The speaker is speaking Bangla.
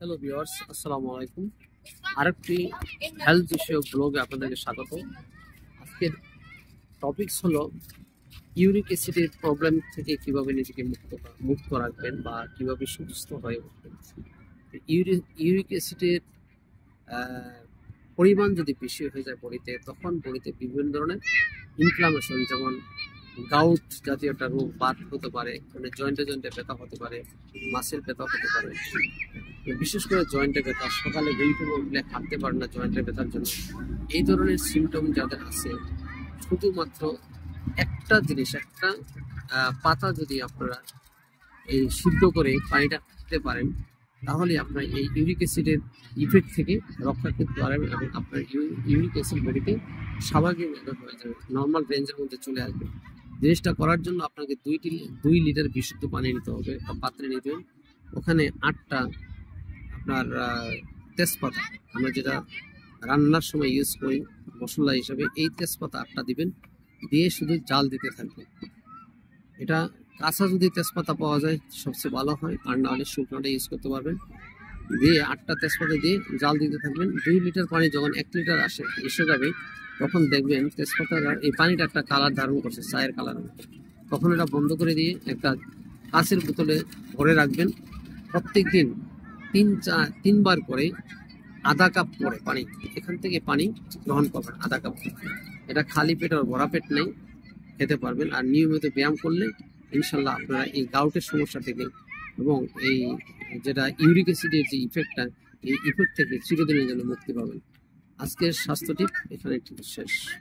হ্যালো ভিউয়ার্স, আসসালামু আলাইকুম। আরেকটি হেলথ বিষয়ক ব্লগে আপনাদেরকে স্বাগত। আজকের টপিকস হলো ইউরিক অ্যাসিডের প্রবলেম থেকে কিভাবে নিজেকে মুক্ত রাখবেন বা কিভাবে সুস্থ হয়ে উঠবেন। ইউরিক অ্যাসিডের পরিমাণ যদি বেশি হয়ে যায় বডিতে, তখন বডিতে বিভিন্ন ধরনের ইনফ্লামেশন, যেমন গাউট জাতীয় একটা রোগ বাত হতে পারে, মানে জয়েন্টে জয়েন্টে ব্যথা হতে পারে, মাসের ব্যথা হতে পারে। বিশেষ করে জয়েন্টে ব্যথা, সকালে ঘুম থেকে উঠলে হাঁটতে পারে না জয়েন্টে ব্যথার জন্য। এই ধরনের সিমটম যাদের আছে, শুধুমাত্র একটা জিনিস, একটা পাতা যদি আপনারা এই সিদ্ধ করে পানিটা খেতে পারেন, তাহলে আপনার এই ইউরিক অ্যাসিডের ইফেক্ট থেকে রক্ষা করতে পারবেন এবং আপনার ইউরিক অ্যাসিড বডিতে স্বাভাবিকভাবে হয়ে যাবে, নর্মাল রেঞ্জের মধ্যে চলে আসবে। জিনিসটা করার জন্য আপনাকে 2 লিটার বিশুদ্ধ পানি নিতে হবে, একটা পাত্রে নিতে হবে। ওখানে 8টা আপনার তেজপাতা, আমরা যেটা রান্নার সময় ইউজ করি মশলা হিসাবে, এই তেজপাতা 8টা দিবেন, দিয়ে শুধু জাল দিতে থাকবেন। এটা কাঁচা যদি তেজপাতা পাওয়া যায় সবচেয়ে ভালো হয়, আর না হলে শুকনোটা ইউজ করতে পারবেন। দিয়ে 8টা তেজপাতা দিয়ে জাল দিতে থাকবেন। 2 লিটার পানি যখন 1 লিটার এসে যাবে, তখন দেখবেন তেজপাতার এই পানিটা একটা কালার ধারণ করছে, চায়ের কালার। তখন এটা বন্ধ করে দিয়ে একটা কাঁচের বোতলে ভরে রাখবেন। প্রত্যেক দিন 3বার করে আধা কাপ করে পানি, এখান থেকে পানি গ্রহণ করবেন আধা কাপ। এটা খালি পেট আর ভরা পেট নেই, খেতে পারবেন। আর নিয়মিত ব্যায়াম করলে ইনশাল্লাহ আপনারা এই গাউটের সমস্যা থেকে এবং এই যেটা ইউরিক অ্যাসিডের যে ইফেক্টটা, এই ইফেক্ট থেকে চিরদিনের জন্য মুক্তি পাবেন। আজকের স্বাস্থ্য টিপ এখানে শেষ।